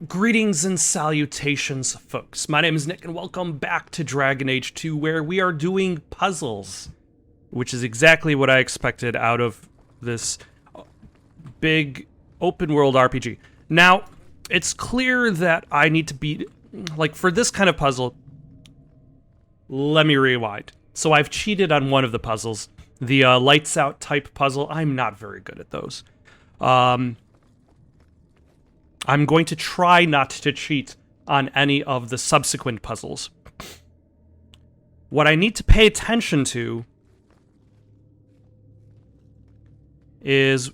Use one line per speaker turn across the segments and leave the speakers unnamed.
Greetings and salutations, folks. My name is Nick, and welcome back to Dragon Age 2, where we are doing puzzles, which is exactly what I expected out of this big open-world RPG. Now, it's clear that I need to be, like, for this kind of puzzle, let me rewind. So I've cheated on one of the puzzles, the lights out type puzzle. I'm not very good at those. I'm going to try not to cheat on any of the subsequent puzzles. What I need to pay attention to is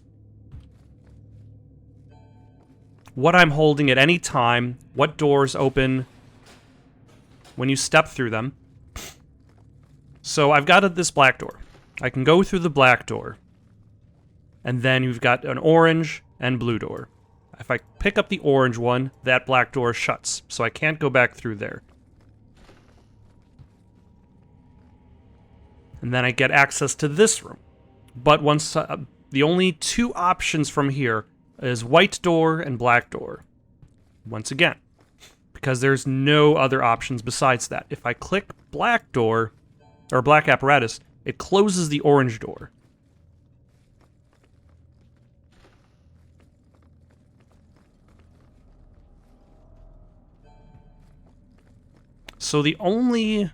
what I'm holding at any time, what doors open when you step through them. So I've got this black door. I can go through the black door. And then you've got an orange and blue door. If I pick up the orange one, that black door shuts, so I can't go back through there. And then I get access to this room. But once the only two options from here is white door and black door. Once again, because there's no other options besides that. If I click black door, or black apparatus, it closes the orange door. So the only...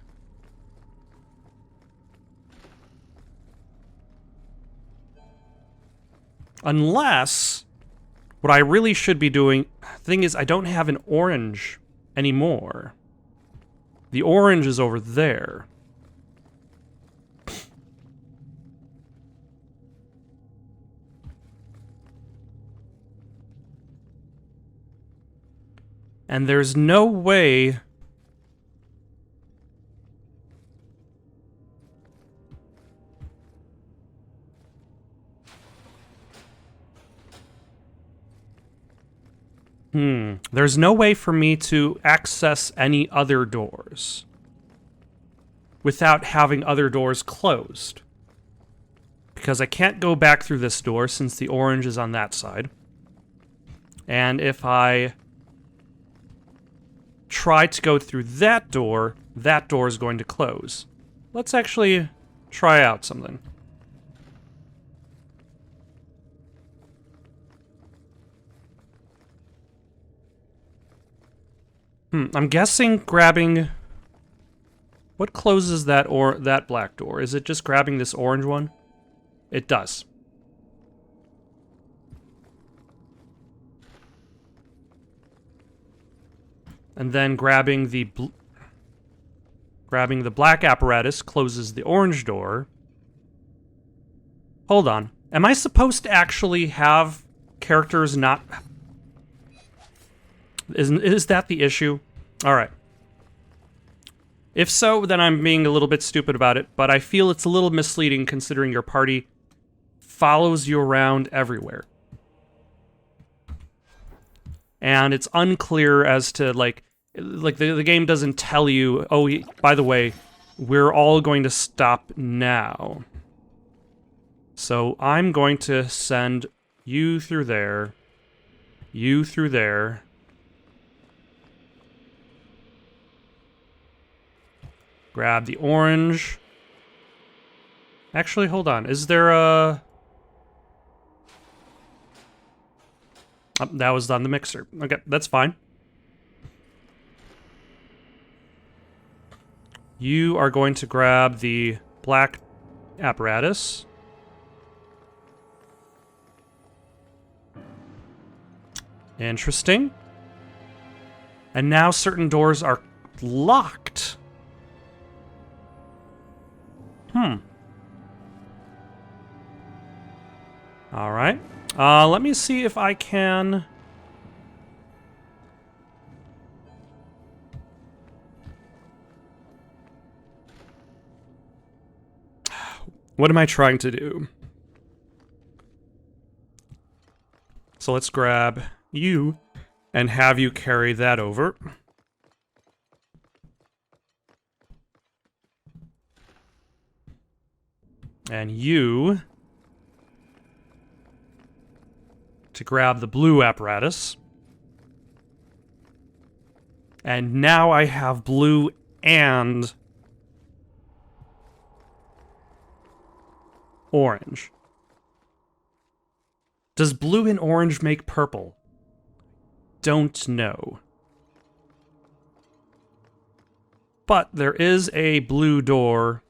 Unless... What I really should be doing... Thing is, I don't have an orange anymore. The orange is over there. And there's no way... There's no way for me to access any other doors without having other doors closed. Because I can't go back through this door since the orange is on that side. And if I try to go through that door is going to close. Let's actually try out something. I'm guessing grabbing... What closes that that black door? Is it just grabbing this orange one? It does. And then grabbing the black apparatus closes the orange door. Hold on. Am I supposed to actually have characters not... Is that the issue? Alright. If so, then I'm being a little bit stupid about it, but I feel it's a little misleading considering your party follows you around everywhere. And it's unclear as to, like the game doesn't tell you, oh, by the way, we're all going to stop now. So I'm going to send you through there, you through there. Grab the orange. Actually, hold on. Is there a... Oh, that was on the mixer. Okay, that's fine. You are going to grab the black apparatus. Interesting. And now certain doors are locked. Alright. Let me see if I can... What am I trying to do? So let's grab you and have you carry that over. And you to grab the blue apparatus. And now I have blue and orange. Does blue and orange make purple? Don't know. But there is a blue door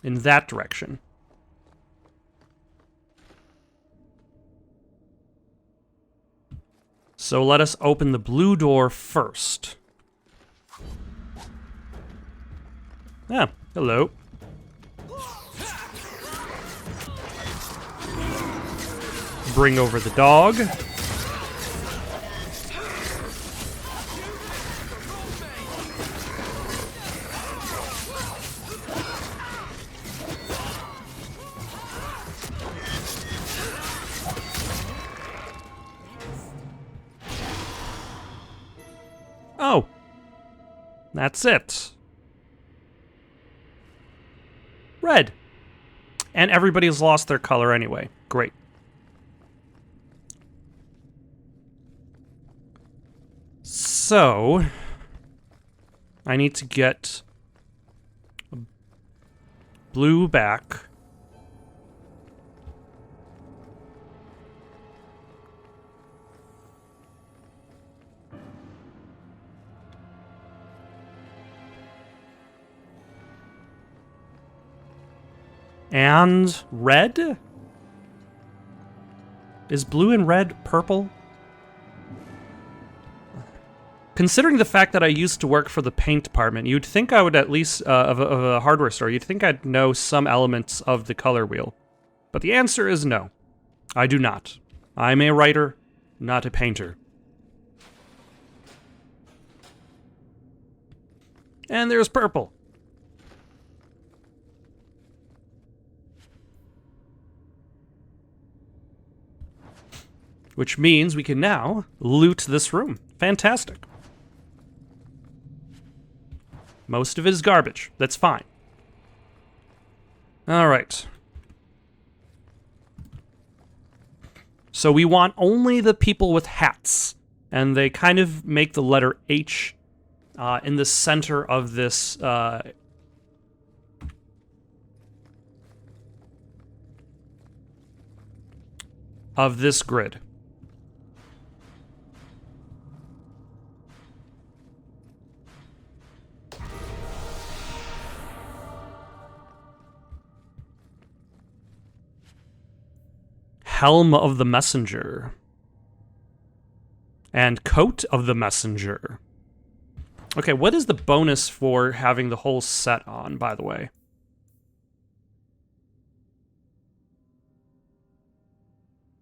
in that direction. So let us open the blue door first. Ah, hello. Bring over the dog. Oh, that's it. Red. And everybody's lost their color anyway. Great. So, I need to get blue back. And red? Is blue and red purple? Considering the fact that I used to work for the paint department, you'd think I would at least, of a hardware store, you'd think I'd know some elements of the color wheel. But the answer is no. I do not. I'm a writer, not a painter. And there's purple. Which means we can now loot this room. Fantastic. Most of it is garbage. That's fine. All right. So we want only the people with hats. And they kind of make the letter H in the center of this grid. Helm of the Messenger. And Coat of the Messenger. Okay, what is the bonus for having the whole set on, by the way?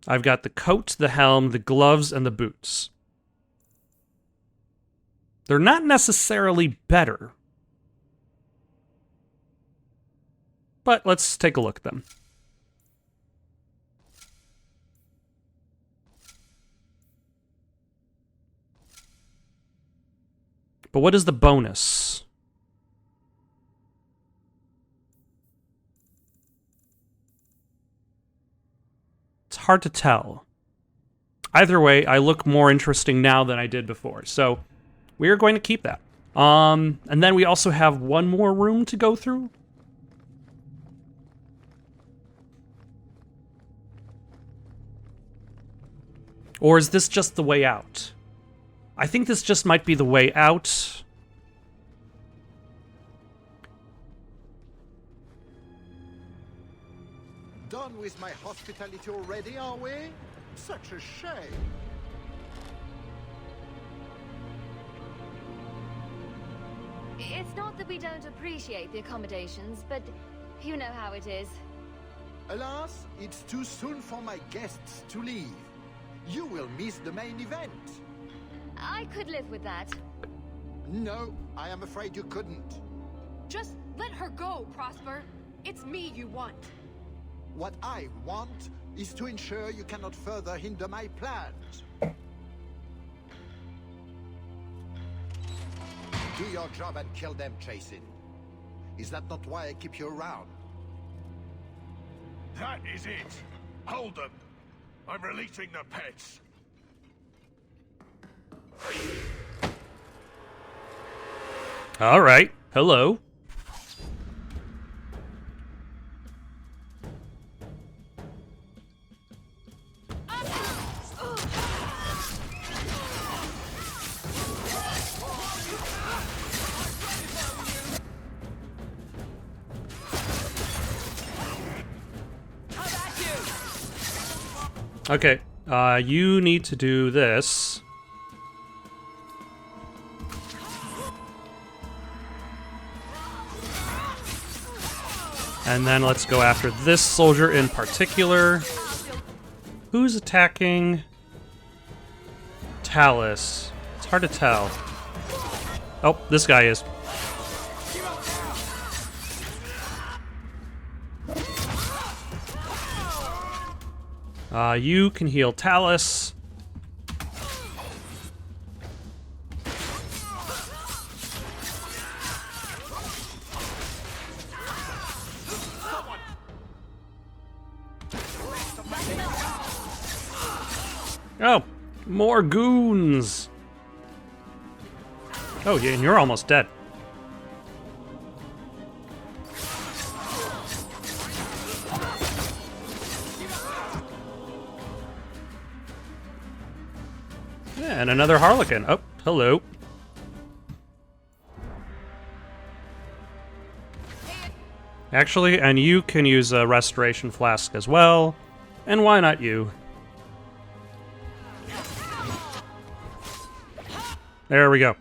I've got the coat, the helm, the gloves, and the boots. They're not necessarily better. But let's take a look at them. But what is the bonus? It's hard to tell. Either way, I look more interesting now than I did before. So we are going to keep that. And then we also have one more room to go through. Or is this just the way out? I think this just might be the way out.
Done with my hospitality already, are we? Such a shame.
It's not that we don't appreciate the accommodations, but you know how it is.
Alas, it's too soon for my guests to leave. You will miss the main event.
I could live with that.
No, I am afraid you couldn't.
Just let her go, Prosper. It's me you want.
What I want is to ensure you cannot further hinder my plans. Do your job and kill them, Chasin. Is that not why I keep you around?
That is it. Hold them. I'm releasing the pets.
All right. Hello. Okay, you need to do this. And then let's go after this soldier in particular. Who's attacking Talus? It's hard to tell. Oh, this guy is. You can heal Talus. Oh, more goons. Oh, yeah, and you're almost dead. Yeah, and another Harlequin. Oh, hello. Actually, and you can use a restoration flask as well. And why not you? There we go.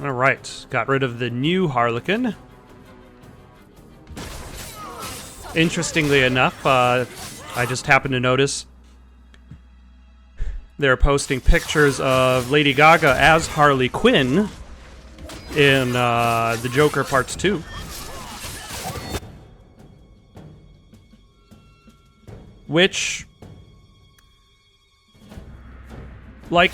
All right, got rid of the new Harlequin. Interestingly enough, I just happened to notice they're posting pictures of Lady Gaga as Harley Quinn in the Joker Parts 2. Which, like,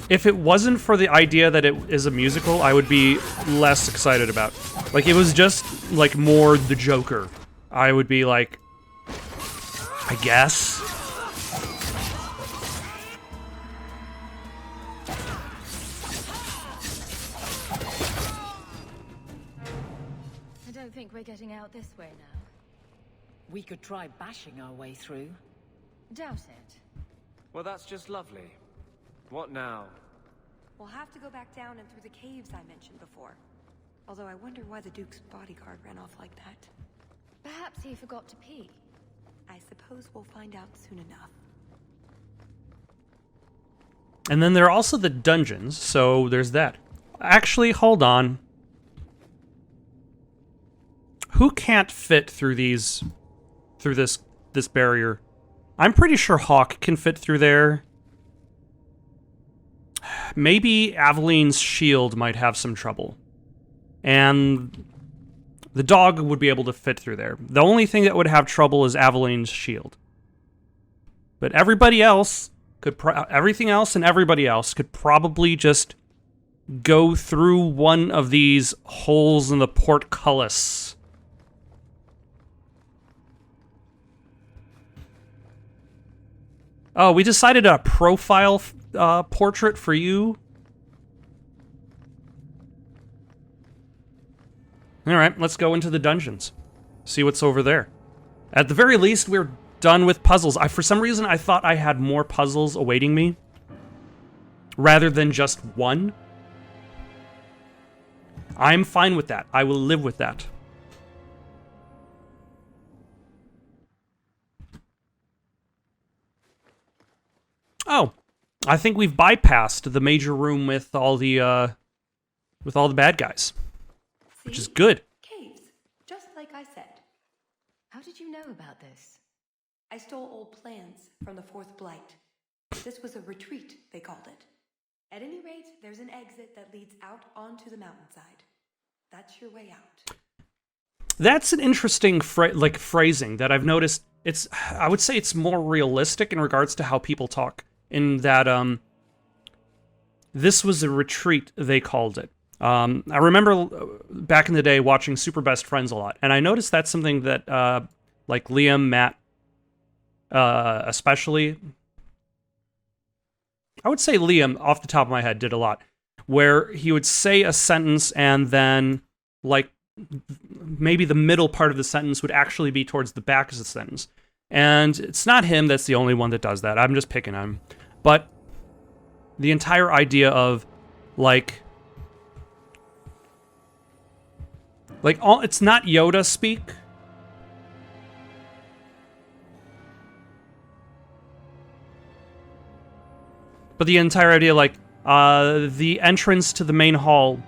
if it wasn't for the idea that it is a musical, I would be less excited about. Like, it was just, like, more the Joker. I would be like, I guess.
I don't think we're getting out this way now.
We could try bashing our way through.
Doubt it.
Well, that's just lovely. What now?
We'll have to go back down and through the caves I mentioned before. Although I wonder why the Duke's bodyguard ran off like that.
Perhaps he forgot to pee.
I suppose we'll find out soon enough.
And then there are also the dungeons, so there's that. Actually, hold on. Who can't fit through this barrier? I'm pretty sure Hawk can fit through there. Maybe Aveline's shield might have some trouble. And the dog would be able to fit through there. The only thing that would have trouble is Aveline's shield. But everybody else could everything else and everybody else could probably just go through one of these holes in the portcullis. Oh, we decided a profile portrait for you. All right, let's go into the dungeons. See what's over there. At the very least, we're done with puzzles. For some reason, I thought I had more puzzles awaiting me, rather than just one. I'm fine with that. I will live with that. Oh, I think we've bypassed the major room with all the bad guys, which is good.
Caves, just like I said.
How did you know about this?
I stole old plans from the Fourth Blight. This was a retreat, they called it. At any rate, there's an exit that leads out onto the mountainside. That's your way out.
That's an interesting phrasing that I've noticed. I would say it's more realistic in regards to how people talk. In that, this was a retreat, they called it. I remember back in the day watching Super Best Friends a lot, and I noticed that's something that, like Liam, Matt, especially, I would say Liam, off the top of my head, did a lot, where he would say a sentence and then, like, maybe the middle part of the sentence would actually be towards the back of the sentence. And it's not him that's the only one that does that. I'm just picking on him. But the entire idea of, like all, it's not Yoda speak. But the entire idea, like, the entrance to the main hall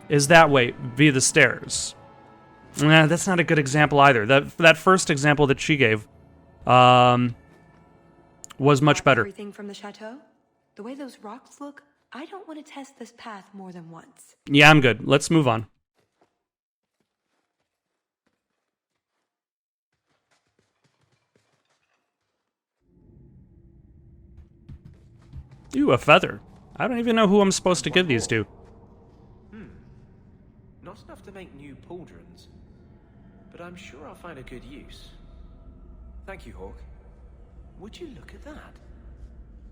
is that way, via the stairs. Nah, that's not a good example either. That first example that she gave was much better.
Everything from the chateau? The way those rocks look, I don't want to test this path more than once.
Yeah, I'm good. Let's move on. Ooh, a feather. I don't even know who I'm supposed to give these to.
Not enough to make new pauldrons, but I'm sure I'll find a good use. Thank you, Hawk. Would you look at that?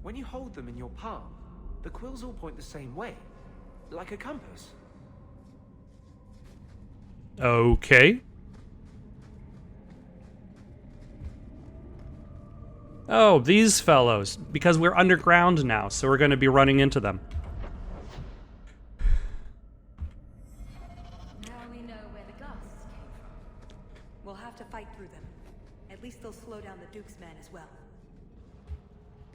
When you hold them in your palm, the quills all point the same way, like a compass.
Okay. Oh, these fellows. Because we're underground now, so we're going to be running into them.
Now we know where the ghosts came from.
We'll have to fight through them. At least they'll slow down the Duke's men as well.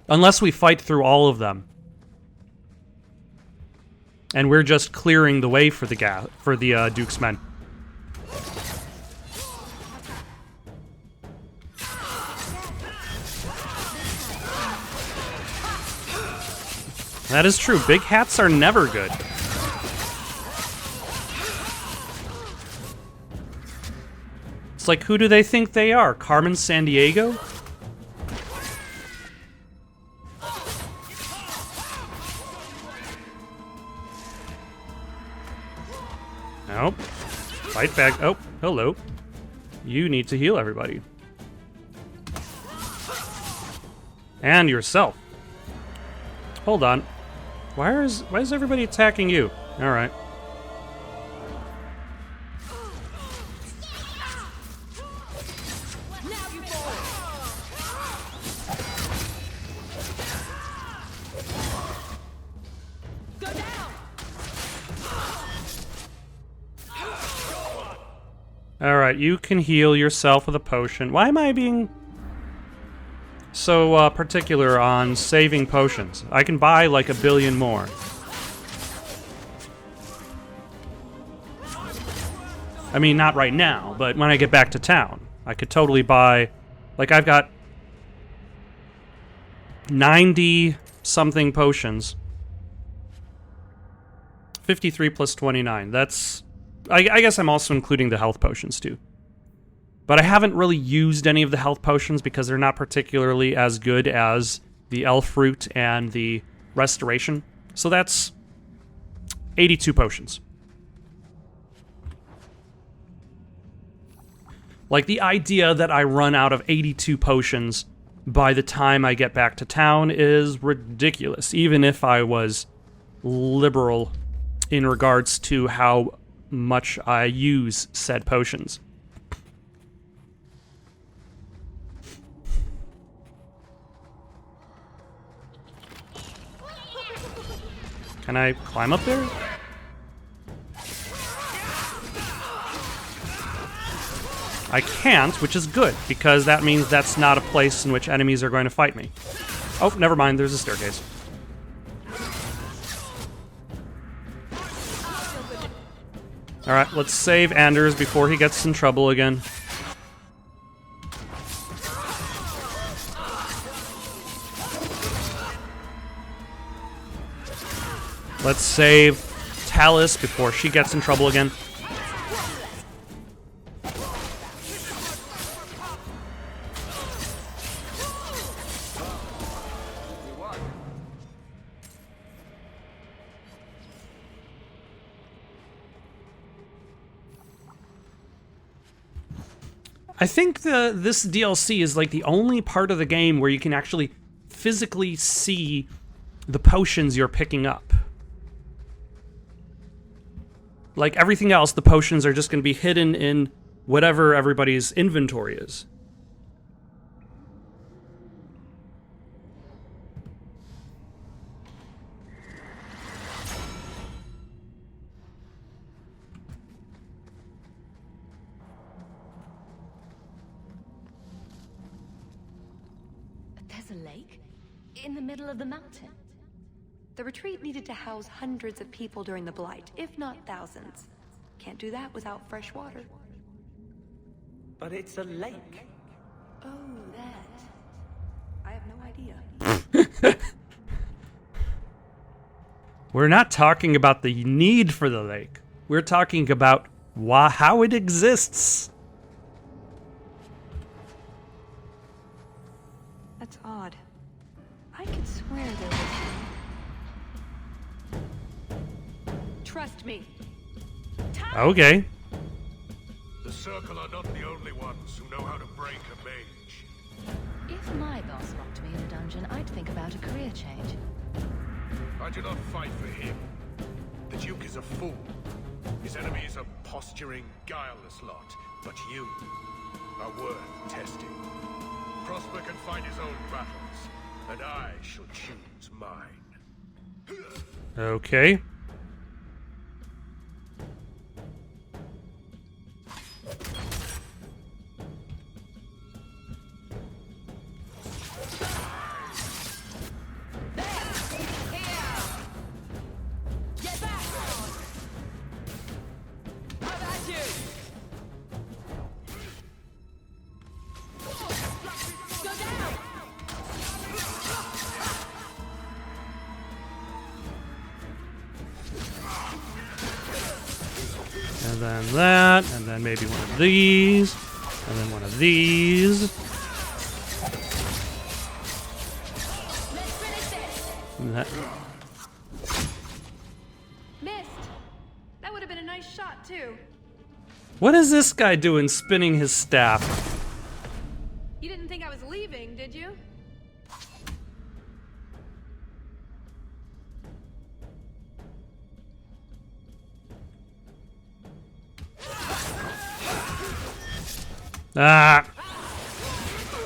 Unless we fight through all of them. And we're just clearing the way for the Duke's men. That is true. Big hats are never good. It's like, who do they think they are? Carmen Sandiego? Nope. Fight back. Oh, hello. You need to heal everybody. And yourself. Hold on. Why is everybody attacking you? All right. All right, you can heal yourself with a potion. Why am I being so particular on saving potions? I can buy like 1 billion more. I mean, not right now, but when I get back to town, I could totally buy, like, I've got 90 something potions. 53 plus 29. That's, I guess I'm also including the health potions too. But I haven't really used any of the health potions because they're not particularly as good as the elf fruit and the restoration. So that's 82 potions. Like, the idea that I run out of 82 potions by the time I get back to town is ridiculous, even if I was liberal in regards to how much I use said potions. Can I climb up there? I can't, which is good, because that means that's not a place in which enemies are going to fight me. Oh, never mind, there's a staircase. Alright, let's save Anders before he gets in trouble again. Let's save Talus before she gets in trouble again. I think this DLC is like the only part of the game where you can actually physically see the potions you're picking up. Like everything else, the potions are just going to be hidden in whatever everybody's inventory is.
There's a lake in the middle of the mountain.
The retreat needed to house hundreds of people during the Blight, if not thousands. Can't do that without fresh water.
But it's a lake.
Oh, that. I have no idea.
We're not talking about the need for the lake. We're talking about how it exists.
That's odd. I could swear there was... Trust me.
Okay.
The Circle are not the only ones who know how to break a mage.
If my boss locked me in a dungeon, I'd think about a career change.
I do not fight for him. The Duke is a fool. His enemies a posturing, guileless lot. But you are worth testing. Prosper can fight his own battles, and I shall choose mine.
Okay. And then that, and then maybe one of these, and then one of these. And that.
Missed. That would have been a nice shot, too.
What is this guy doing spinning his staff?
You didn't think I was leaving, did you?
Ah!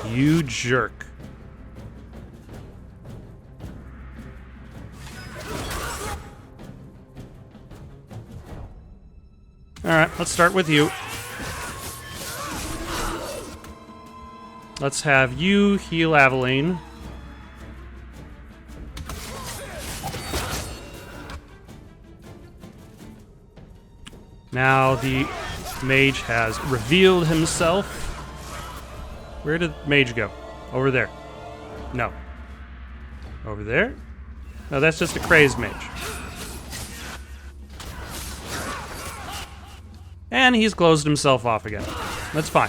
You jerk. Alright, let's start with you. Let's have you heal Aveline. Now the mage has revealed himself. Where did mage go? Over there. No. Over there? No, that's just a crazed mage. And he's closed himself off again. That's fine.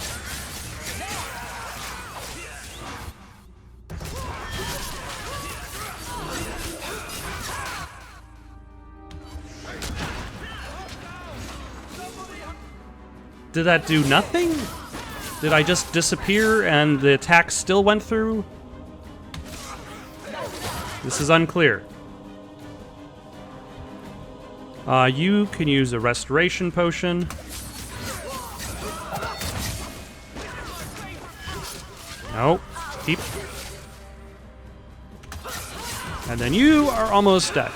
Did that do nothing? Did I just disappear and the attack still went through? This is unclear. You can use a restoration potion. Nope. Keep. And then you are almost dead.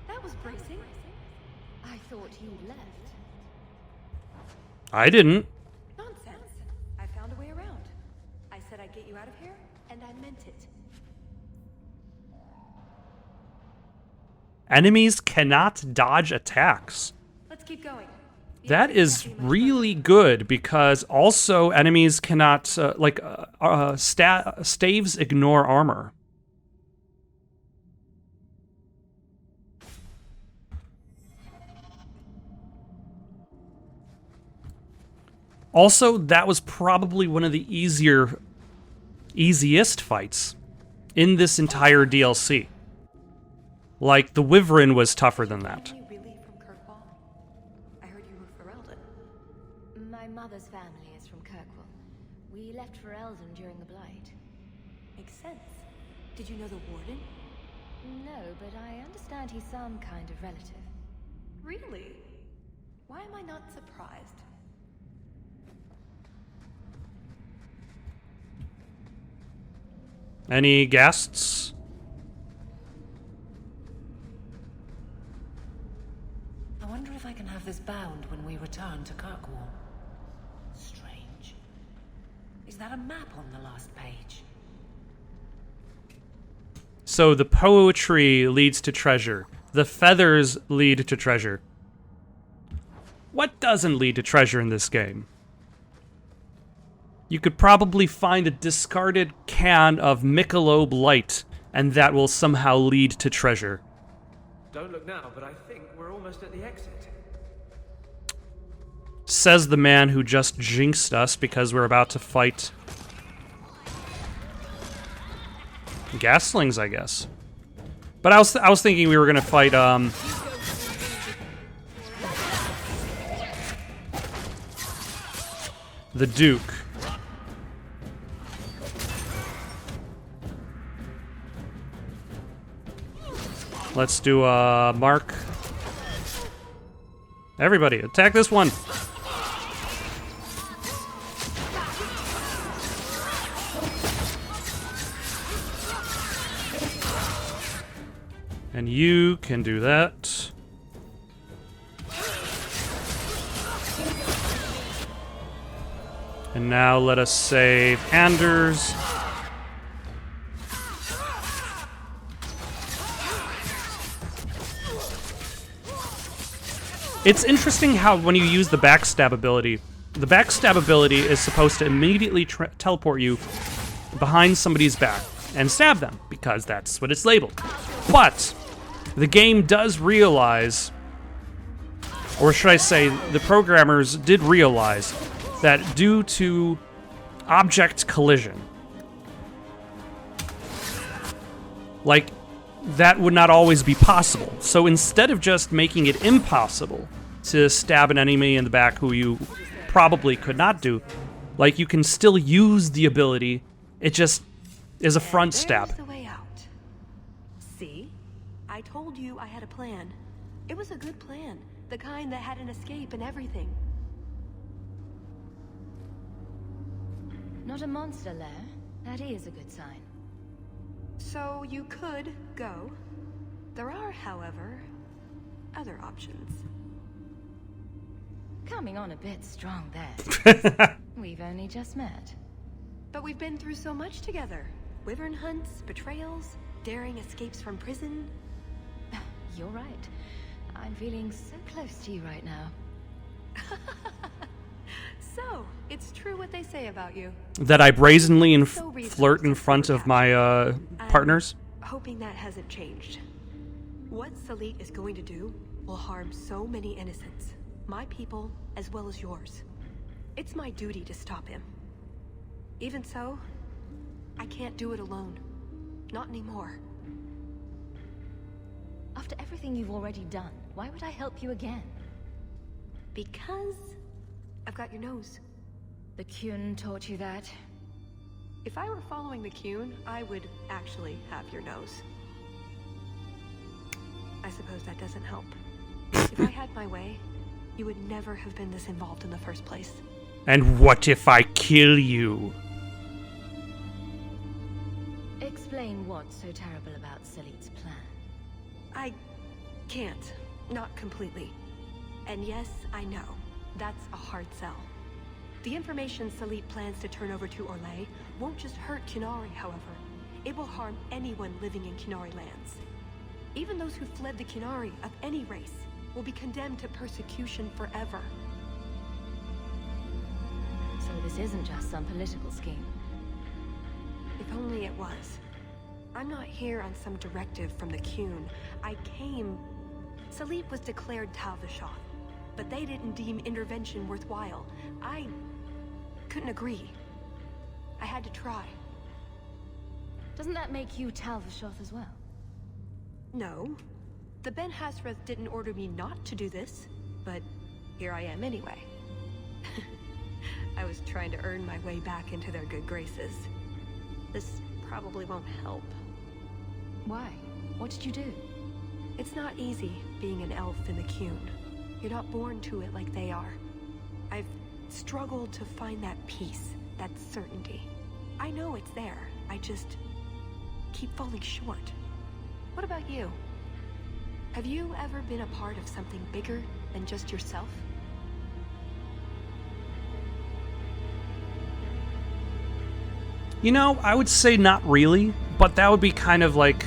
That was bracing.
I thought you left.
I didn't.
Nonsense. I found a way around. I said I'd get you out of here, and I meant it.
Enemies cannot dodge attacks.
Let's keep going.
That is really good because also enemies cannot, staves ignore armor. Also, that was probably one of the easiest fights in this entire DLC. Like, the Wyvern was tougher than that.
Any relief from
left for Eldon during the Blight.
Makes sense. Did you know the warden?
No, but I understand he's some kind of relative.
Really? Why am I not surprised?
Any guests?
I wonder if I can have this bound when we return to Kirkwall. Strange. Is that a map on the last page?
So the poetry leads to treasure. The feathers lead to treasure. What doesn't lead to treasure in this game? You could probably find a discarded can of Michelob Light, and that will somehow lead to treasure.
Don't look now, but I think we're almost at the exit.
Says the man who just jinxed us because we're about to fight gaslings, I guess. But I was thinking we were gonna fight the Duke. Let's do Mark. Everybody, attack this one. And you can do that. And now let us save Anders. It's interesting how when you use the backstab ability is supposed to immediately teleport you behind somebody's back and stab them, because that's what it's labeled. But the game does realize, or should I say, the programmers did realize that due to object collision, like, that would not always be possible. So instead of just making it impossible to stab an enemy in the back who you probably could not do, like, you can still use the ability, it just is a front stab.
There's the way out. See? I told you I had a plan. It was a good plan. The kind that had an escape and everything.
Not a monster lair. That is a good sign.
So you could go. There are, however, other options.
Coming on a bit strong there. We've only just met.
But we've been through so much together. Wyvern hunts, betrayals, daring escapes from prison.
You're right. I'm feeling so close to you right now.
So, it's true what they say about you.
That I brazenly flirt in front of my partners?
I'm hoping that hasn't changed. What Salit is going to do will harm so many innocents. My people, as well as yours. It's my duty to stop him. Even so, I can't do it alone. Not anymore.
After everything you've already done, why would I help you again?
Because I've got your nose.
The Kyun taught you that?
If I were following the Kyun, I would actually have your nose. I suppose that doesn't help. If I had my way, you would never have been this involved in the first place.
And what if I kill you?
Explain what's so terrible about Salit's plan.
I can't. Not completely. And yes, I know. That's a hard sell. The information Salit plans to turn over to Orlais won't just hurt Qunari, however. It will harm anyone living in Qunari lands. Even those who fled the Qunari of any race will be condemned to persecution forever.
So this isn't just some political scheme.
If only it was. I'm not here on some directive from the Qun. I came... Salit was declared Tal Vashoth, but they didn't deem intervention worthwhile. I couldn't agree. I had to try.
Doesn't that make you Tal Vashoth as well?
No. The Ben Hasrath didn't order me not to do this, but here I am anyway. I was trying to earn my way back into their good graces. This probably won't help.
Why? What did you do?
It's not easy being an elf in the Qun. You're not born to it like they are. I've struggled to find that peace, that certainty. I know it's there. I just keep falling short. What about you? Have you ever been a part of something bigger than just yourself?
You know, I would say not really, but that would be kind of like...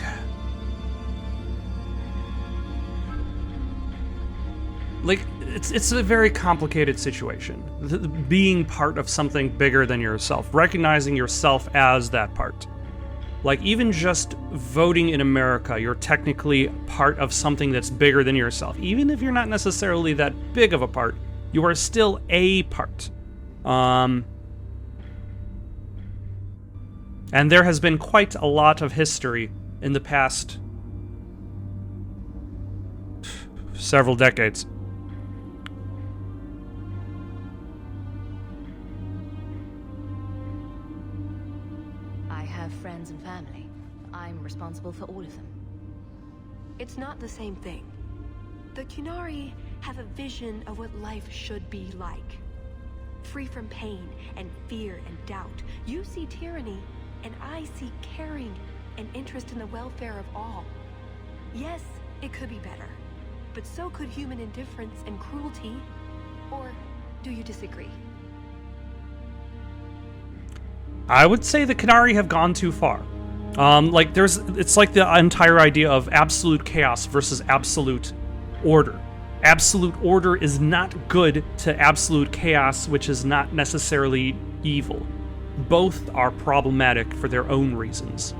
it's a very complicated situation. Being part of something bigger than yourself, recognizing yourself as that part. Like, even just voting in America, you're technically part of something that's bigger than yourself. Even if you're not necessarily that big of a part, you are still a part. And there has been quite a lot of history in the past several decades.
I have friends and family. I'm responsible for all of them.
It's not the same thing. The Qunari have a vision of what life should be like. Free from pain and fear and doubt. You see tyranny, and I see caring and interest in the welfare of all. Yes, it could be better, but so could human indifference and cruelty. Or do you disagree?
I would say the Qunari have gone too far. It's like the entire idea of absolute chaos versus absolute order. Absolute order is not good to absolute chaos, which is not necessarily evil. Both are problematic for their own reasons.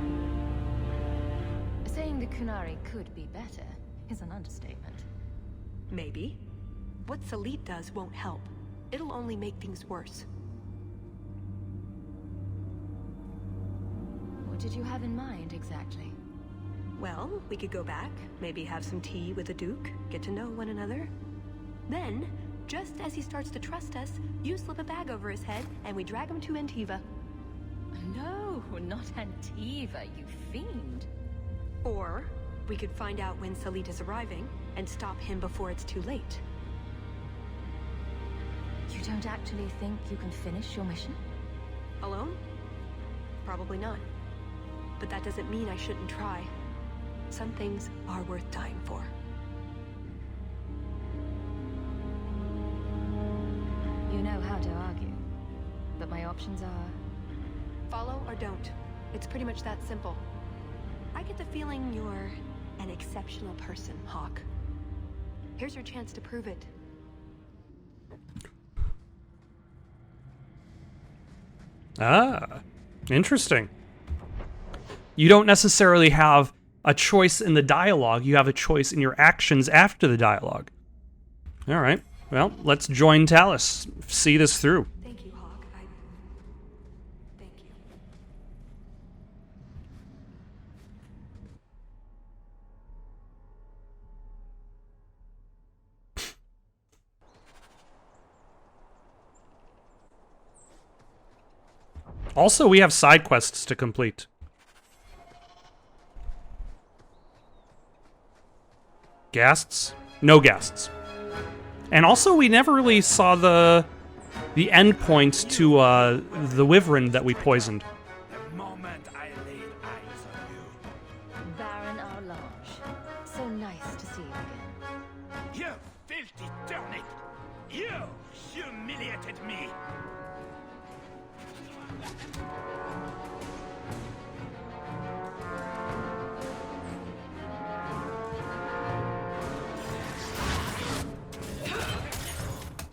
Saying the Qunari could be better is an understatement.
Maybe. What Salit does won't help. It'll only make things worse.
What did you have in mind, exactly?
Well, we could go back, maybe have some tea with the Duke, get to know one another. Then, just as he starts to trust us, you slip a bag over his head, and we drag him to Antiva.
No, not Antiva, you fiend.
Or, we could find out when Salit is arriving, and stop him before it's too late.
You don't actually think you can finish your mission?
Alone? Probably not. But that doesn't mean I shouldn't try. Some things are worth dying for.
You know how to argue, but my options are...
Follow or don't. It's pretty much that simple. I get the feeling you're an exceptional person, Hawk. Here's your chance to prove it.
Ah, interesting. You don't necessarily have a choice in the dialogue, you have a choice in your actions after the dialogue. All right, well, let's join Talus, see this through.
Thank you, Hawk. Thank you.
Also, we have side quests to complete. Ghasts? No ghasts. And also, we never really saw the end point to the wyvern that we poisoned.
The moment I laid eyes on you,
Baron Arlange. So nice to see you again.
you filthy turnip! You humiliated me!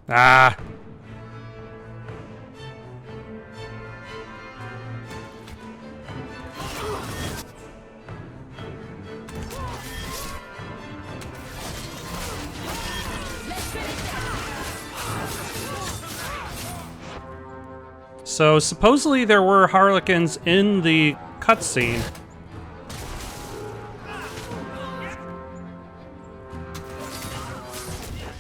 Ah. So supposedly there were harlequins in the cutscene.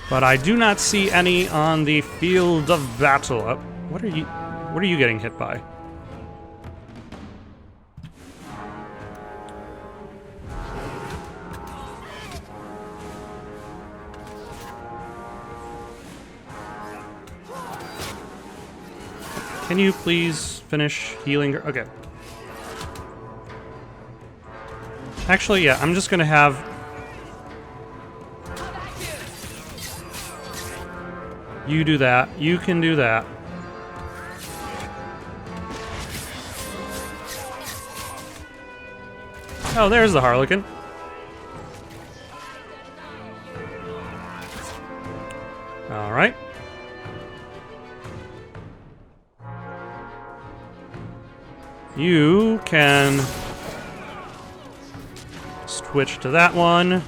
But I do not see any on the field of battle. Oh, What are you getting hit by? Can you please finish healing her? Okay. Actually, yeah, I'm just gonna have... You do that. You can do that. Oh, there's the Harlequin. All right. You can switch to that one.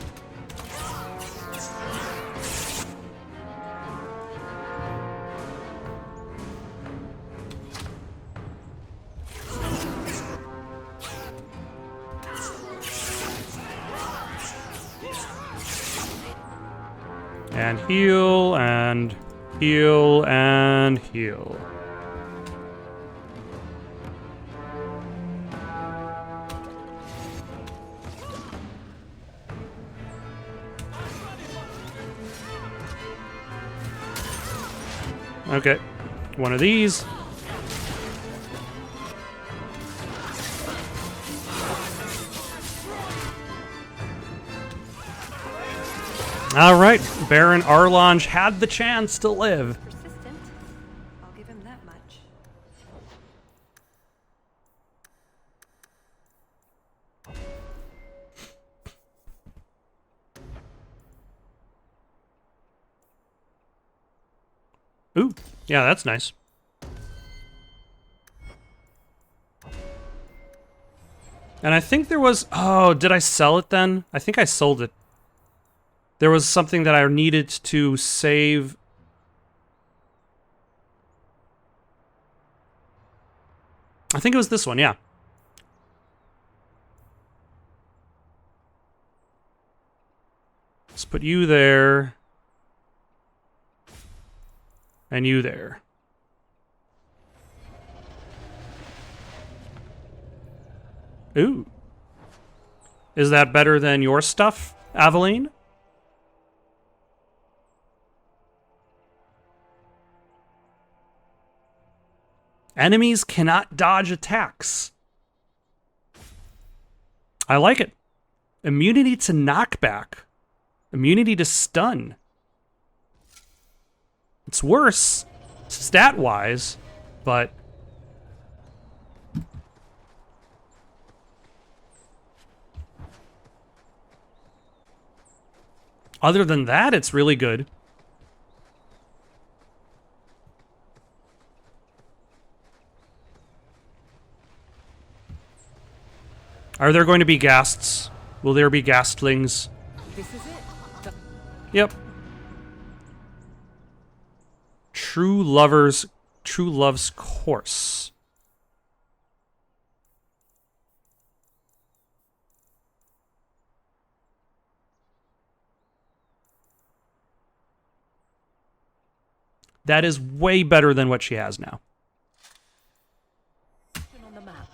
And heal, and heal, and heal. Okay, one of these. All right, Baron Arlange had the chance to live.
Persistent. I'll give him that much.
Ooh, yeah, that's nice. And I think there was... Oh, did I sell it then? I think I sold it. There was something that I needed to save. I think it was this one, yeah. Let's put you there. And you there. Ooh. Is that better than your stuff, Aveline? Enemies cannot dodge attacks. I like it. Immunity to knockback. Immunity to stun. It's worse, stat-wise, but... Other than that, it's really good. Are there going to be ghasts? Will there be ghastlings?
This is it.
Yep. True love's course. That is way better than what she has now.
On the map.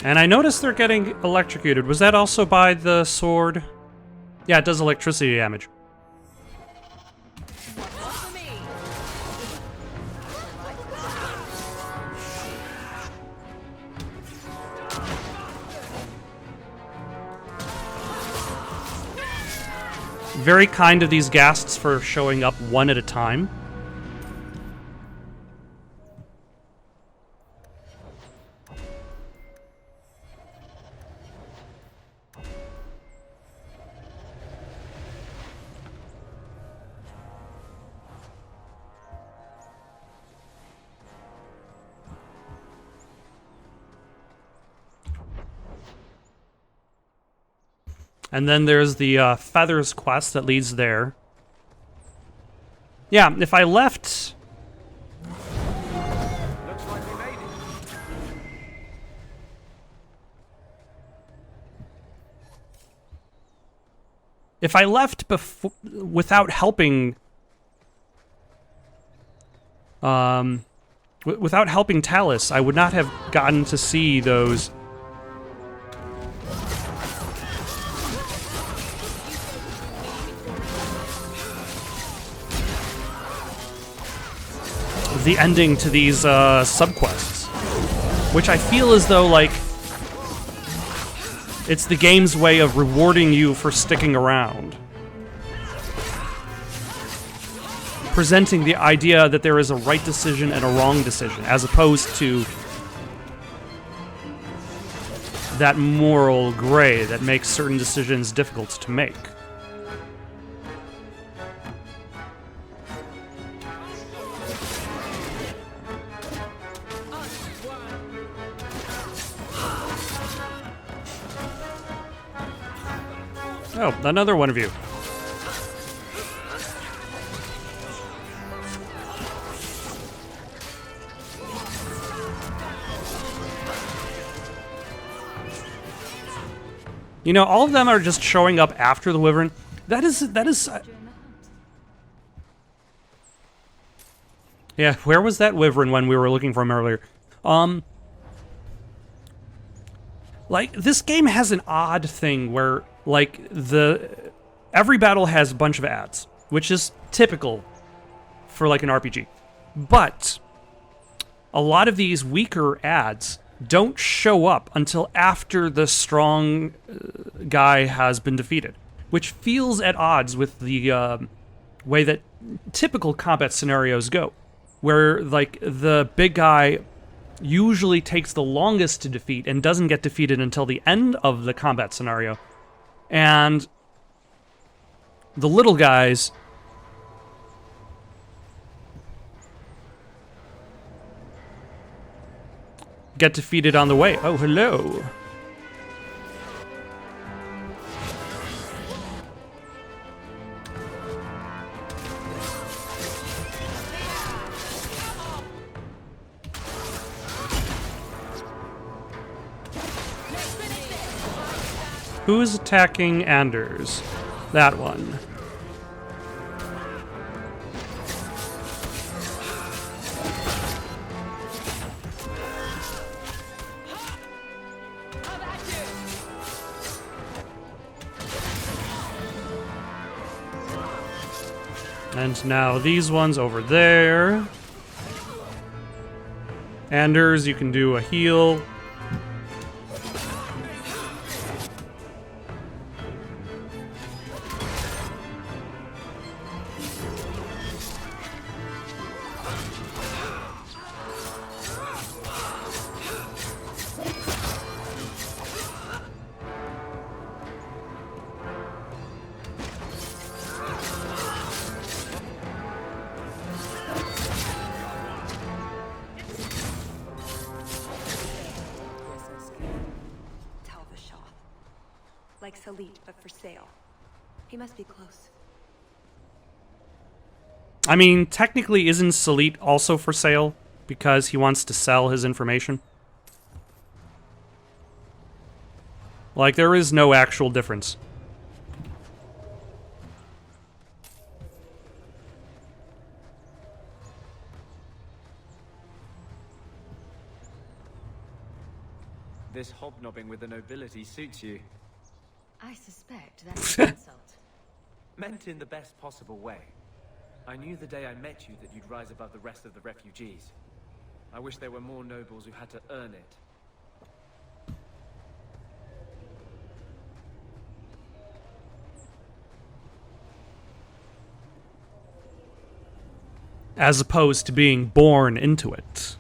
And I noticed they're getting electrocuted. Was that also by the sword? Yeah, it does electricity damage. Very kind of these ghasts for showing up one at a time. And then there's the Feathers quest that leads there. Yeah, if I left...
Looks
If I left without helping, without helping Talus, I would not have gotten to see those. The ending to these subquests, which I feel as though, like, it's the game's way of rewarding you for sticking around. Presenting the idea that there is a right decision and a wrong decision, as opposed to that moral gray that makes certain decisions difficult to make. Oh, another one of you. You know, all of them are just showing up after the wyvern. That is. Yeah, where was that wyvern when we were looking for him earlier? Like, this game has an odd thing where, like, every battle has a bunch of ads, which is typical for, like, an RPG. But a lot of these weaker ads don't show up until after the strong guy has been defeated, which feels at odds with the way that typical combat scenarios go, where, like, the big guy usually takes the longest to defeat and doesn't get defeated until the end of the combat scenario. And the little guys get defeated on the way. Oh, hello. Who's attacking Anders? That one. And now these ones over there. Anders, you can do a heal.
Like Salit, but for sale. He must be close.
I mean, technically, isn't Salit also for sale because he wants to sell his information? Like, there is no actual difference.
This hobnobbing with the nobility suits you.
I suspect that's an insult.
Meant in the best possible way. I knew the day I met you that you'd rise above the rest of the refugees. I wish there were more nobles who had to earn it.
As opposed to being born into it.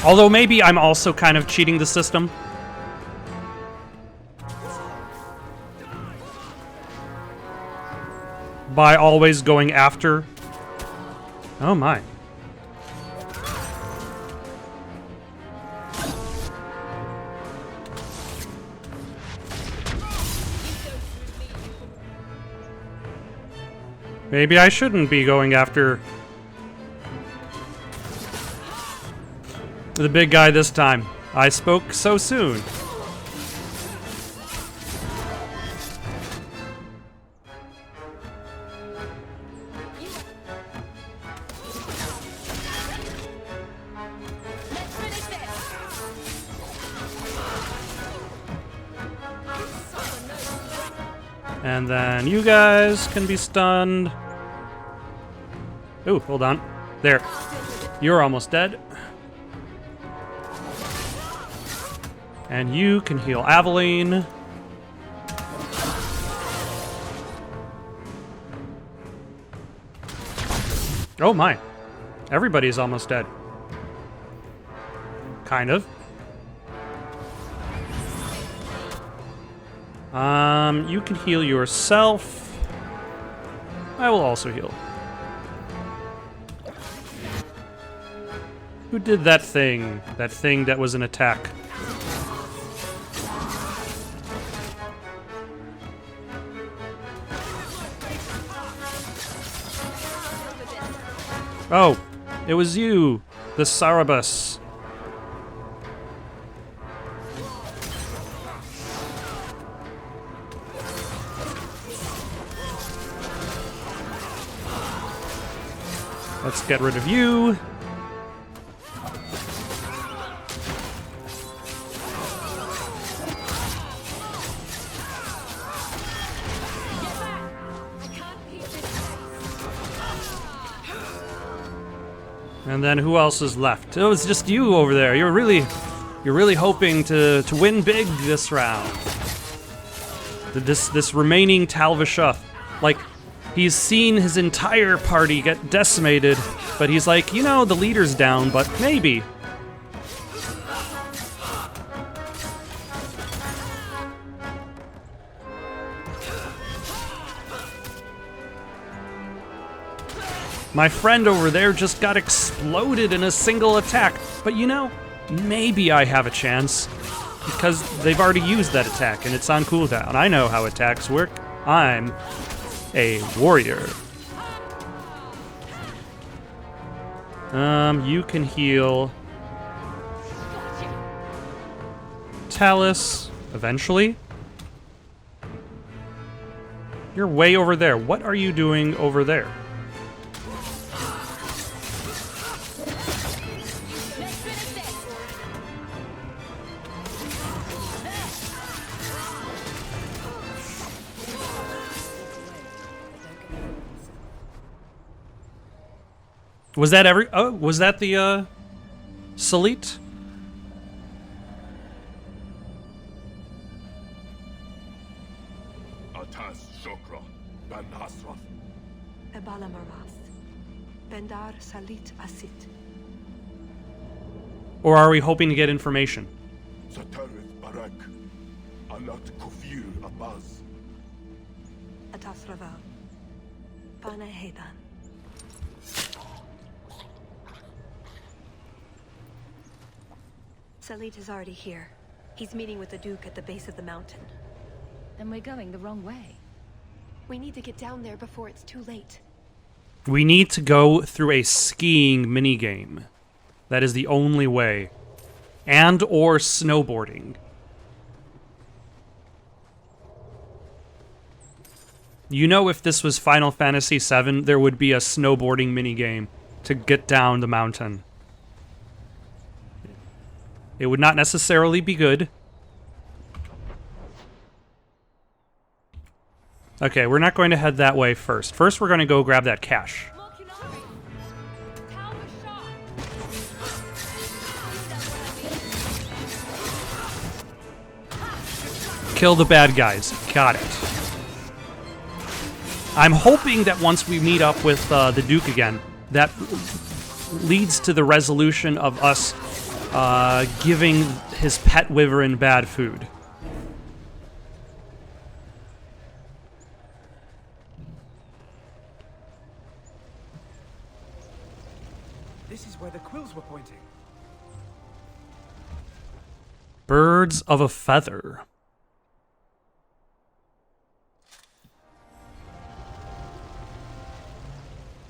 Although maybe I'm also kind of cheating the system. By always going after. Oh my. Maybe I shouldn't be going after the big guy this time. I spoke so soon. And then you guys can be stunned. Ooh, hold on. There. You're almost dead. And you can heal Aveline. Oh my. Everybody's almost dead. Kind of. You can heal yourself. I will also heal. Who did that thing? That thing that was an attack. Oh, it was you, the Sarabas. Let's get rid of you. And then who else is left? It was just you over there. You're really hoping to win big this round. This remaining Talvashuf, like, he's seen his entire party get decimated, but he's like, you know, the leader's down, but maybe. My friend over there just got exploded in a single attack, but you know, maybe I have a chance, because they've already used that attack and it's on cooldown. I know how attacks work. I'm a warrior. You can heal Talus eventually. You're way over there. What are you doing over there? Was that was that the, Salit?
Atas Shokra Ben Hasraf.
Ebala Maras. Bendar Salit Asit.
Or are we hoping to get information?
Satarith Barak. Alat Kufir Abaz.
Atas Raval. Pana Hedan. Salit is already here. He's meeting with the Duke at the base of the mountain.
Then we're going the wrong way.
We need to get down there before it's too late.
We need to go through a skiing minigame. That is the only way. And or snowboarding. You know, if this was Final Fantasy VII, there would be a snowboarding minigame to get down the mountain. It would not necessarily be good. Okay, we're not going to head that way first. First, we're going to go grab that cash. Kill the bad guys. Got it. I'm hoping that once we meet up with the Duke again, that leads to the resolution of us giving his pet wyvern bad food.
This is where the quills were pointing.
Birds of a feather.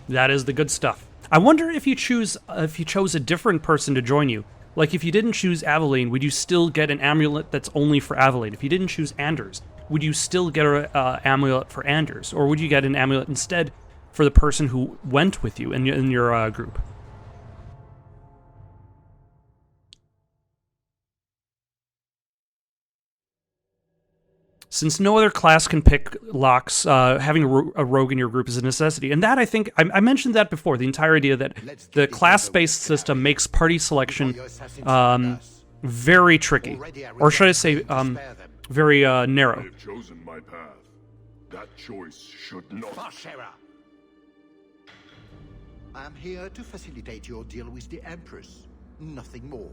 That is the good stuff. I wonder if you chose a different person to join you. Like, if you didn't choose Aveline, would you still get an amulet that's only for Aveline? If you didn't choose Anders, would you still get an amulet for Anders? Or would you get an amulet instead for the person who went with you in your group? Since no other class can pick locks, having a rogue in your group is a necessity. And that, I think, I mentioned that before, the entire idea that the class-based system makes party selection very tricky. Or should I say, very narrow.
I have chosen my path. That choice should not...
I am here to facilitate your deal with the Empress. Nothing more.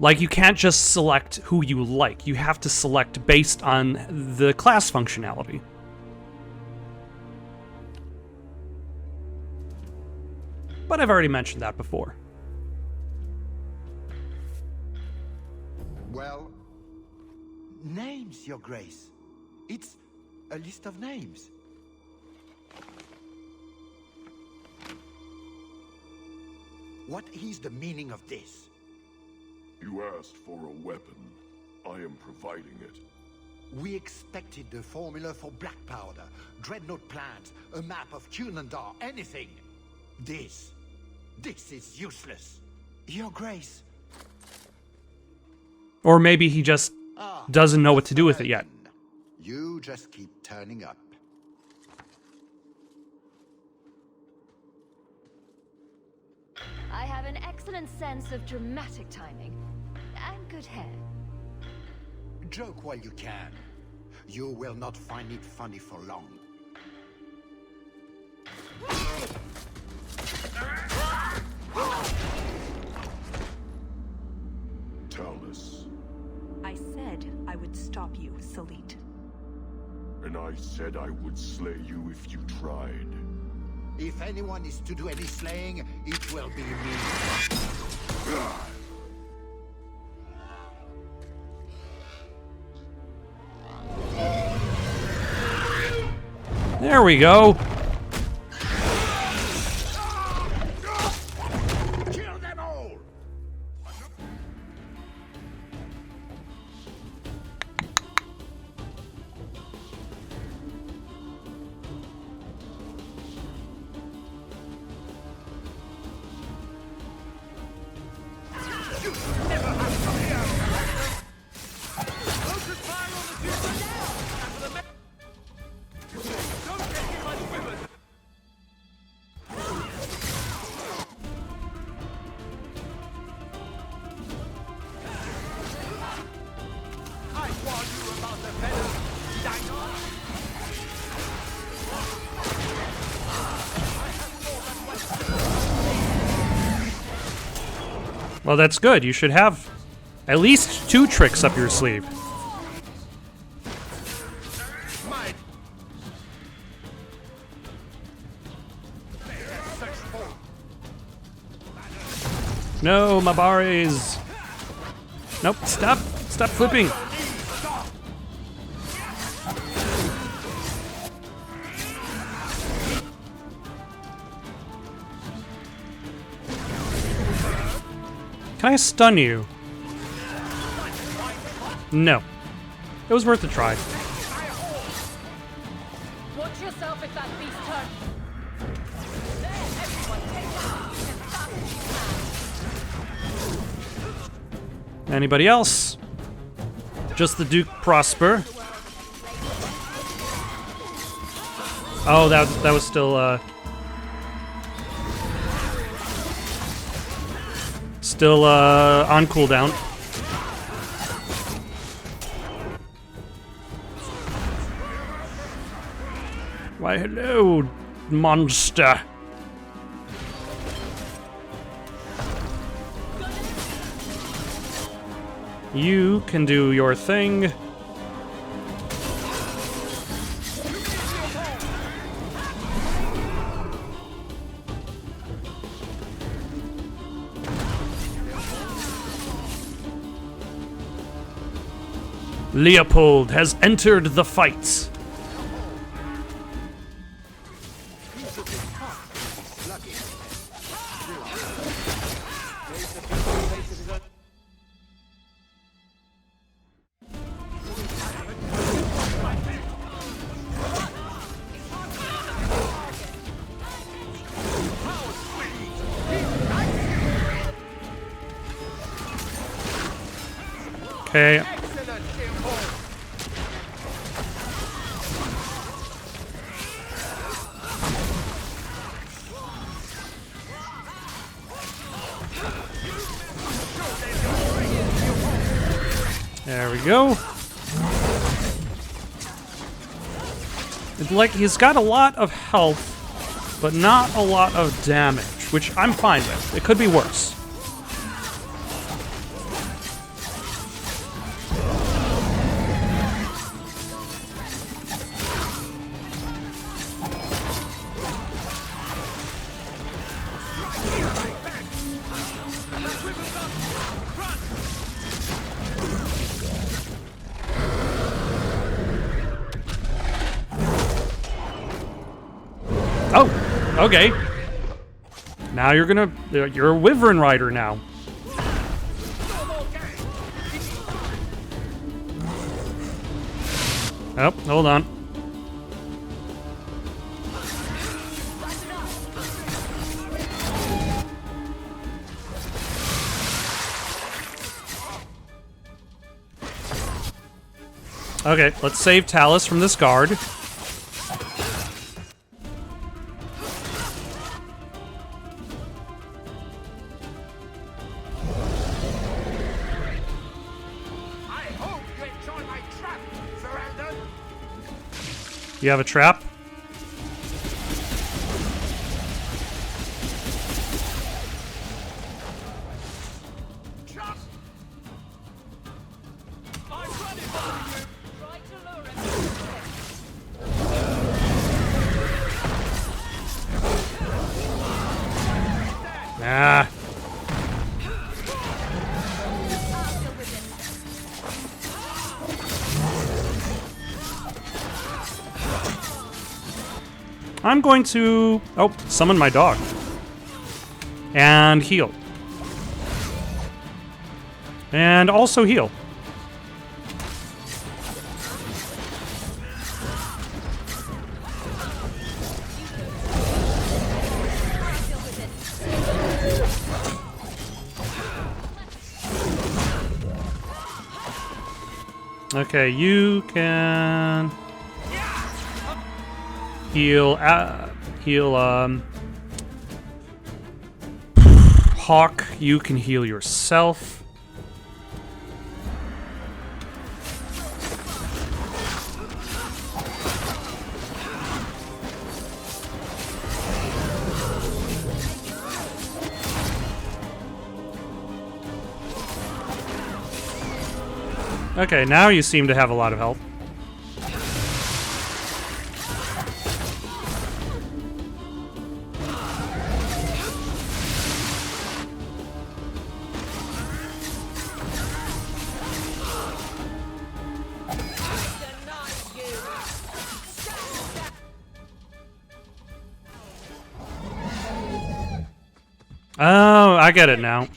Like, you can't just select who you like. You have to select based on the class functionality. But I've already mentioned that before.
Well, names, Your Grace. It's a list of names. What is the meaning of this?
You asked for a weapon. I am providing it.
We expected the formula for black powder, dreadnought plans, a map of Cunandar, anything. This is useless. Your Grace.
Or maybe he just doesn't know what to do with it yet.
You just keep turning up.
I have an excellent sense of dramatic timing. And good hair.
Joke while you can. You will not find it funny for long.
Talus.
I said I would stop you, Salit.
And I said I would slay you if you tried.
If anyone is to do any slaying, it will be me.
There we go.
Kill them all!
Well, that's good. You should have at least 2 tricks up your sleeve. No, my barres. Nope, stop. Stop flipping. Can I stun you? No. It was worth a try.
Watch yourself if that beast turns. There, everyone, take that.
Anybody else? Just the Duke Prosper. Oh, that was still on cooldown. Why, hello, monster. You can do your thing. Leopold has entered the fight. Okay. There we go. It's like he's got a lot of health, but not a lot of damage, which I'm fine with. It could be worse. Oh, okay. Now you're a Wyvern Rider now. Oh, hold on. Okay, let's save Talus from this guard. You have a trap? Ah. I'm going to, summon my dog. And heal. And also heal. Okay, you can heal, Hawk, you can heal yourself. Okay, now you seem to have a lot of health. Oh, I get it now.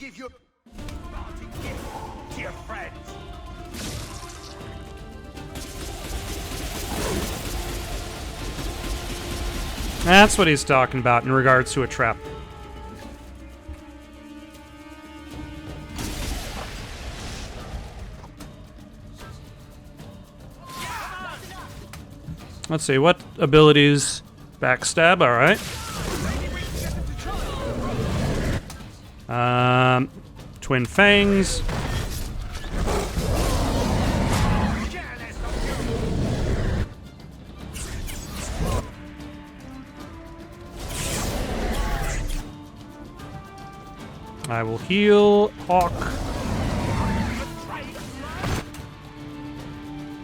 That's what he's talking about in regards to a trap. Let's see, what abilities? Backstab, alright. Twin Fangs. I will heal Hawk.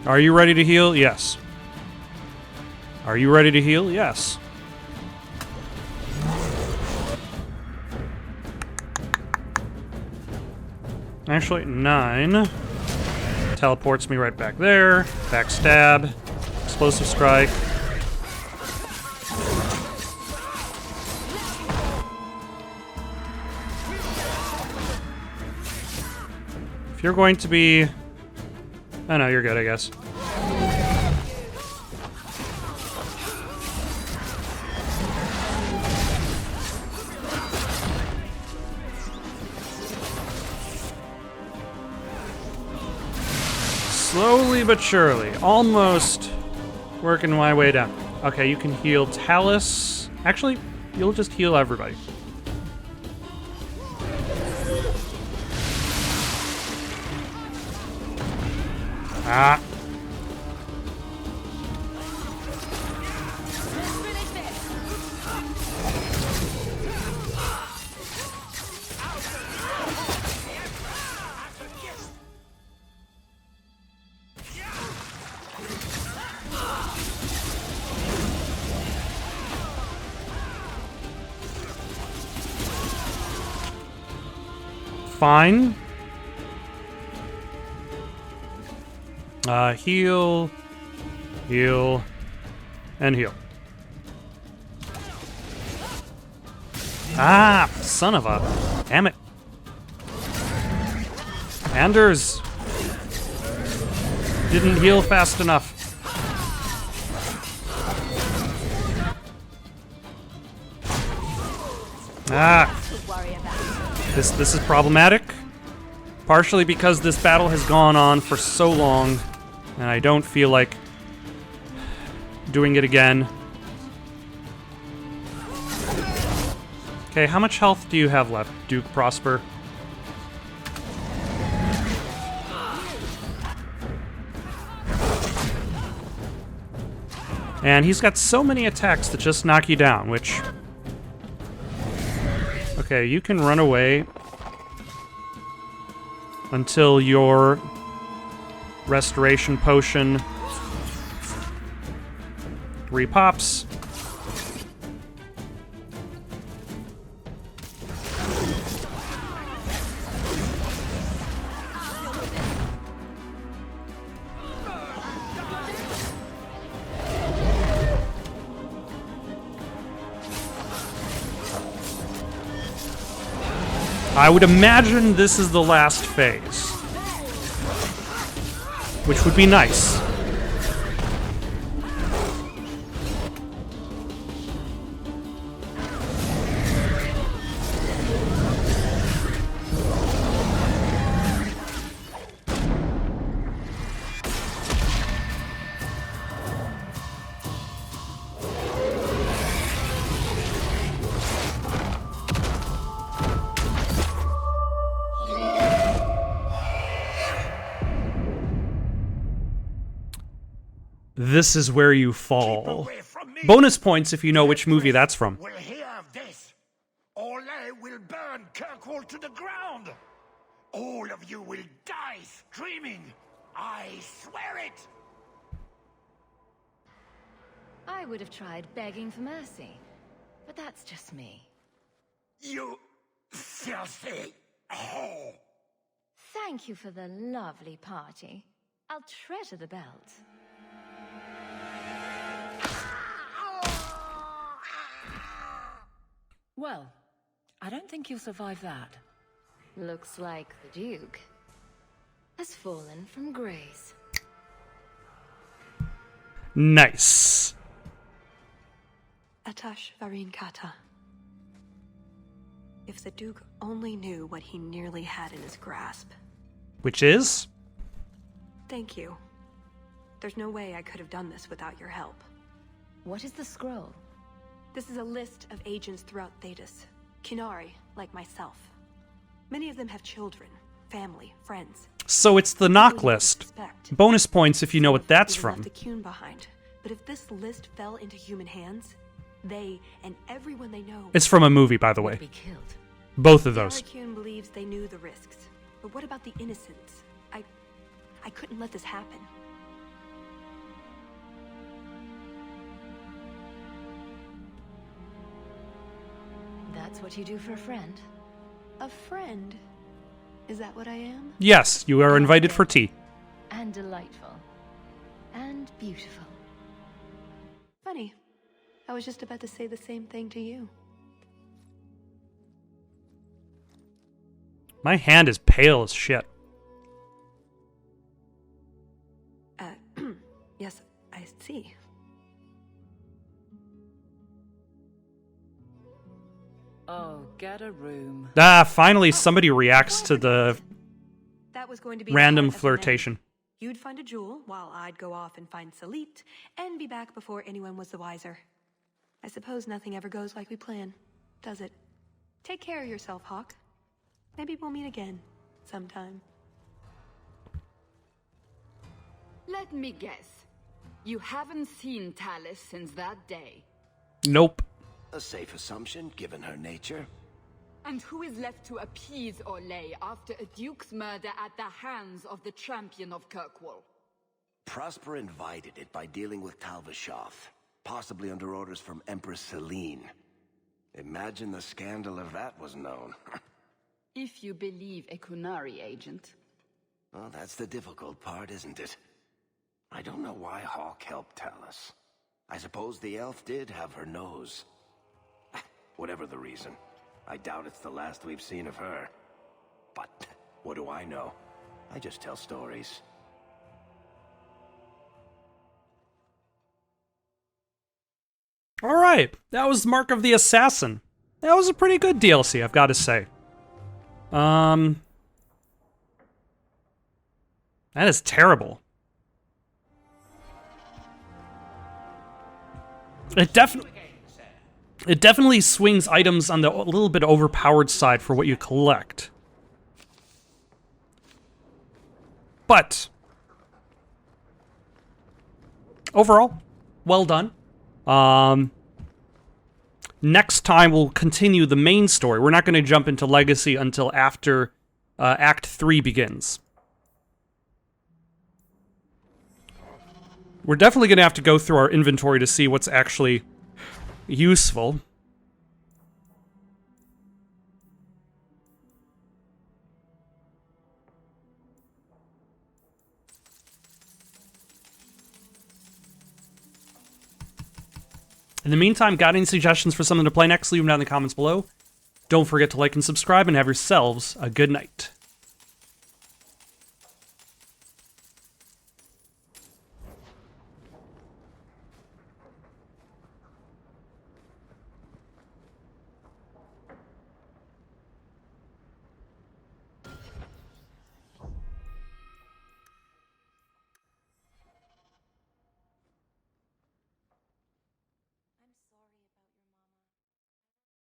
Are you ready to heal? Yes. Are you ready to heal? Yes. Actually, 9. Teleports me right back there. Backstab. Explosive strike. If you're going to be... Oh no, you're good, I guess. Slowly but surely. Almost working my way down. Okay, you can heal Talus. Actually, you'll just heal everybody. Ah. Fine. Heal, heal, and heal. Ah, son of a... Damn it. Anders didn't heal fast enough. Ah. This is problematic. Partially because this battle has gone on for so long, and I don't feel like doing it again. Okay, how much health do you have left, Duke Prosper? And he's got so many attacks that just knock you down, which... Okay, you can run away until your restoration potion repops. I would imagine this is the last phase, which would be nice. This is where you fall. Bonus points if you know which movie that's from.
Will hear of this. Orlais will burn Kirkwall to the ground. All of you will die screaming. I swear it.
I would have tried begging for mercy, but that's just me.
You filthy whore.
Thank you for the lovely party. I'll treasure the belt.
Well, I don't think you'll survive that.
Looks like the Duke has fallen from grace.
Nice.
Atash Varin Kata. If the Duke only knew what he nearly had in his grasp.
Which is?
Thank you. There's no way I could have done this without your help.
What is the scroll?
This is a list of agents throughout Thetis. Kinari, like myself. Many of them have children, family, friends.
So it's the knock list. Bonus points if you know what that's from.
The Qun behind. But if this list fell into human hands, they and everyone they know...
It's from a movie, by the way.
Be killed.
Both of those.
Qun believes they knew the risks. But what about the innocents? I couldn't let this happen.
That's what you do for a friend?
A friend? Is that what I am?
Yes, you are invited for tea.
and delightful. And beautiful.
Funny. I was just about to say the same thing to you.
My hand is pale as shit.
Yes, I see.
Oh, get a room.
Ah, finally somebody reacts to the
That was going to be
random
the plan of the
flirtation.
night. You'd find a jewel while I'd go off and find Salit and be back before anyone was the wiser. I suppose nothing ever goes like we plan, does it? Take care of yourself, Hawk. Maybe we'll meet again sometime.
Let me guess. You haven't seen Talus since that day.
Nope.
A safe assumption, given her nature.
And who is left to appease Orlais after a duke's murder at the hands of the champion of Kirkwall?
Prosper invited it by dealing with Talvashoth, possibly under orders from Empress Celine. Imagine the scandal if that was known.
If you believe a Kunari agent.
Well, that's the difficult part, isn't it? I don't know why Hawk helped Talus. I suppose the elf did have her nose. Whatever the reason, I doubt it's the last we've seen of her. But what do I know? I just tell stories.
All right, that was Mark of the Assassin. That was a pretty good DLC, I've got to say. That is terrible. It definitely swings items on the a little bit overpowered side for what you collect. But overall, well done. Next time we'll continue the main story. We're not going to jump into Legacy until after Act 3 begins. We're definitely going to have to go through our inventory to see what's actually useful. In the meantime, got any suggestions for something to play next? Leave them down in the comments below. Don't forget to like and subscribe, and have yourselves a good night.